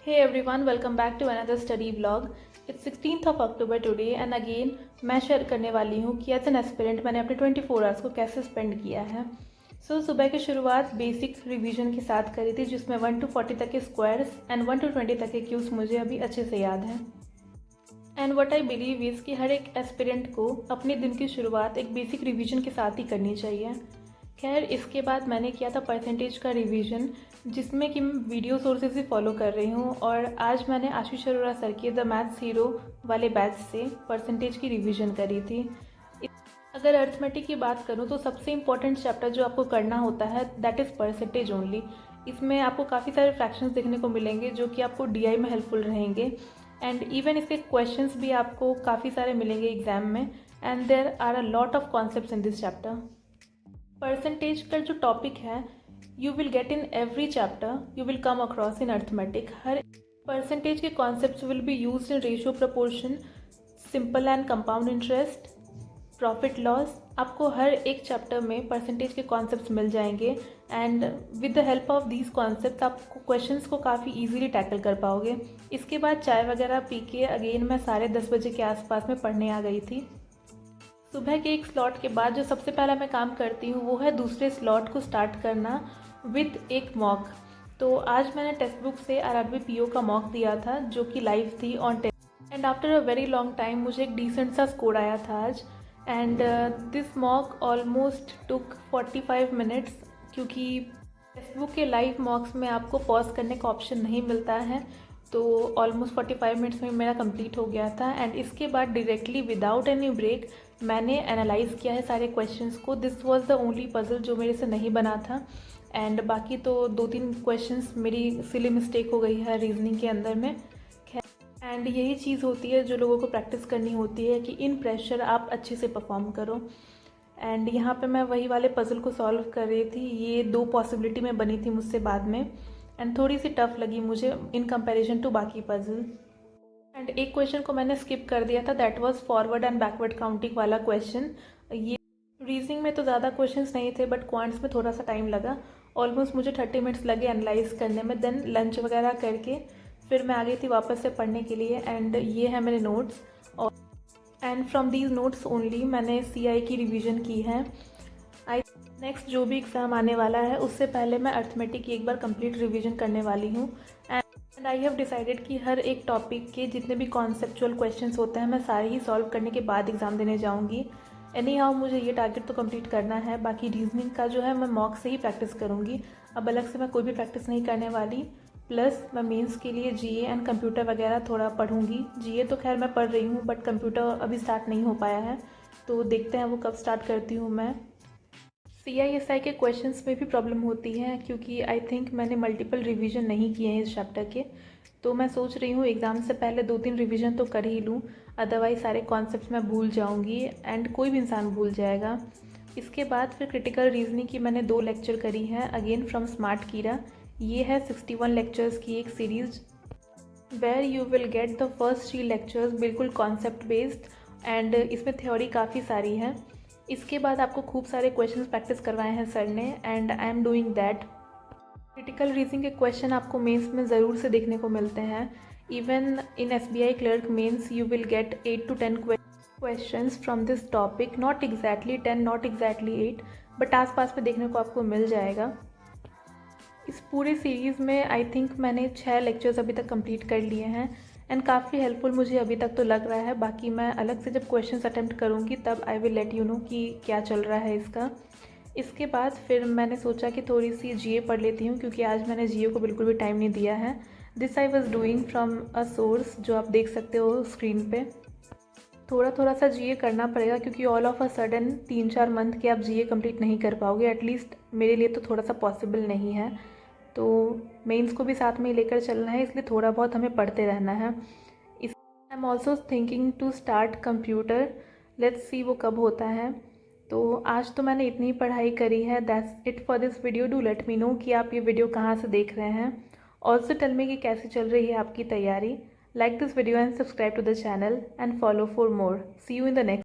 Hey everyone, welcome back to another study vlog. It's 16th of October today and again मैं share करने वाली हूँ कि as an aspirant मैंने अपने 24 आवर्स को कैसे स्पेंड किया है। सुबह की शुरुआत बेसिक रिवीजन के साथ करी थी जिसमें 1 to 40 तक के स्क्वायर्स एंड 1 to 20 तक के क्यूब्स मुझे अभी अच्छे से याद हैं। And what I believe is कि हर एक एस्पिरेंट को अपने दिन की शुरुआत एक बेसिक रिवीजन के साथ ही करनी चाहिए। खैर इसके बाद मैंने किया था परसेंटेज का रिवीजन जिसमें कि मैं वीडियो सोर्सेज ही फॉलो कर रही हूँ और आज मैंने आशीष अरोड़ा सर के द मैथ्स हीरो वाले बैच से परसेंटेज की रिवीजन करी थी। अगर अर्थमेटिक की बात करूँ तो सबसे इम्पॉर्टेंट चैप्टर जो आपको करना होता है दैट इज़ परसेंटेज ओनली। इसमें आपको काफ़ी सारे फ्रैक्शंस देखने को मिलेंगे जो कि आपको डीआई में हेल्पफुल रहेंगे एंड इवन इसके क्वेश्चंस भी आपको काफ़ी सारे मिलेंगे एग्जाम में and there are a lot of concepts in this chapter. Percentage का जो टॉपिक है you will get in every chapter you will come across in arithmetic. हर परसेंटेज के concepts will be used in ratio proportion, simple and compound interest, profit loss. आपको हर एक chapter में percentage के कॉन्सेप्ट्स मिल जाएंगे and with the help of these concept आपको questions को काफ़ी इजीली टैकल कर पाओगे। इसके बाद चाय वगैरह पी के अगेन मैं 10:30 बजे के आसपास में पढ़ने आ गई थी। सुबह के एक स्लॉट के बाद जो सबसे पहला मैं काम करती हूँ वो है दूसरे स्लॉट को स्टार्ट करना विद एक मॉक। तो आज मैंने टेक्स्ट बुक से आरआरबी पीओ का मॉक दिया था जो कि लाइव थी on test and after a very long time मुझे एक डिसेंट सा स्कोर आया था आज and this mock almost took 45 minutes क्योंकि टेक्स्ट बुक के लाइव मॉक्स में आपको पॉज करने का ऑप्शन नहीं मिलता है। तो ऑलमोस्ट 45 मिनट्स में मेरा कंप्लीट हो गया था एंड इसके बाद डायरेक्टली विदाउट एनी ब्रेक मैंने एनालाइज़ किया है सारे क्वेश्चंस को। This was the only puzzle जो मेरे से नहीं बना था एंड बाकी तो 2-3 क्वेश्चंस मेरी सिली मिस्टेक हो गई है रीजनिंग के अंदर में। एंड यही चीज़ होती है जो लोगों को प्रैक्टिस करनी होती है कि इन प्रेशर आप अच्छे से परफॉर्म करो। एंड यहाँ पे मैं वही वाले पज़ल को सॉल्व कर रही थी। ये 2 पॉसिबिलिटी में बनी थी मुझसे बाद में एंड थोड़ी सी टफ लगी मुझे इन कंपैरिजन टू बाकी पज़ल। एंड एक क्वेश्चन को मैंने स्किप कर दिया था that was forward and backward counting वाला क्वेश्चन। ये रीजनिंग में तो ज़्यादा क्वेश्चंस नहीं थे बट क्वांट्स में थोड़ा सा टाइम लगा। ऑलमोस्ट मुझे 30 मिनट्स लगे एनालाइज करने में। देन लंच वगैरह करके फिर मैं आ गई थी वापस से पढ़ने के लिए एंड ये है मेरे नोट्स और and from these notes only मैंने सीआई की रिवीजन की है। आई नेक्स्ट जो भी एग्ज़ाम आने वाला है उससे पहले मैं अर्थमेटिक की एक बार कंप्लीट रिवीजन करने वाली हूँ एंड आई हैव डिसाइडेड कि हर एक टॉपिक के जितने भी कॉन्सेप्चुअल क्वेश्चंस होते हैं मैं सारे ही सॉल्व करने के बाद एग्ज़ाम देने जाऊँगी। एनी हाउ मुझे ये टारगेट तो कंप्लीट करना है। बाकी रीजनिंग का जो है मैं मॉक से ही प्रैक्टिस करूँगी, अब अलग से मैं कोई भी प्रैक्टिस नहीं करने वाली। प्लस मैं मेंस के लिए जीए एंड कंप्यूटर वगैरह थोड़ा पढ़ूँगी। जीए तो खैर मैं पढ़ रही हूँ बट कंप्यूटर अभी स्टार्ट नहीं हो पाया है तो देखते हैं वो कब स्टार्ट करती हूँ मैं। सीआईएसआई के क्वेश्चंस में भी प्रॉब्लम होती है क्योंकि आई थिंक मैंने मल्टीपल रिवीजन नहीं किए हैं इस चैप्टर के। तो मैं सोच रही हूँ एग्ज़ाम से पहले 2-3 रिवीजन तो कर ही लूँ, अदरवाइज़ सारे कॉन्सेप्ट्स मैं भूल जाऊँगी एंड कोई भी इंसान भूल जाएगा। इसके बाद फिर क्रिटिकल रीजनिंग की मैंने 2 लेक्चर करी हैं अगेन फ्रॉम स्मार्ट कीरा। ये है 61 लेक्चर्स की एक series where you will get the first 3 lectures बिल्कुल कॉन्सेप्ट बेस्ड एंड इसमें थ्योरी काफ़ी सारी है। इसके बाद आपको खूब सारे क्वेश्चंस प्रैक्टिस करवाए हैं सर ने and I am doing that. Critical reasoning के क्वेश्चन आपको मेंस में ज़रूर से देखने को मिलते हैं। Even in SBI clerk mains you will get 8 to 10 questions from this topic, not exactly 10 not exactly 8 but आसपास में देखने को आपको मिल जाएगा। इस पूरी सीरीज़ में आई थिंक मैंने 6 लेक्चर्स अभी तक कंप्लीट कर लिए हैं एंड काफ़ी हेल्पफुल मुझे अभी तक तो लग रहा है। बाकी मैं अलग से जब क्वेश्चंस अटेम्प्ट करूँगी तब I will let you know कि क्या चल रहा है इसका। इसके बाद फिर मैंने सोचा कि थोड़ी सी जीए पढ़ लेती हूँ क्योंकि आज मैंने जीए को बिल्कुल भी टाइम नहीं दिया है। This I was doing from a source जो आप देख सकते हो स्क्रीन पे। थोड़ा थोड़ा सा जीए करना पड़ेगा क्योंकि all of a sudden 3-4 month के आप जीए कंप्लीट नहीं कर पाओगे, एटलीस्ट मेरे लिए तो थोड़ा सा पॉसिबल नहीं है। तो मेंस को भी साथ में लेकर चलना है इसलिए थोड़ा बहुत हमें पढ़ते रहना है। इस I am also thinking to start computer, let's see वो कब होता है। तो आज तो मैंने इतनी पढ़ाई करी है। That's it for this video. Do let me know कि आप ये वीडियो कहाँ से देख रहे हैं। ऑल्सो टेल मी कि कैसे चल रही है आपकी तैयारी। Like this video and subscribe to the channel and follow for more. See you in the next.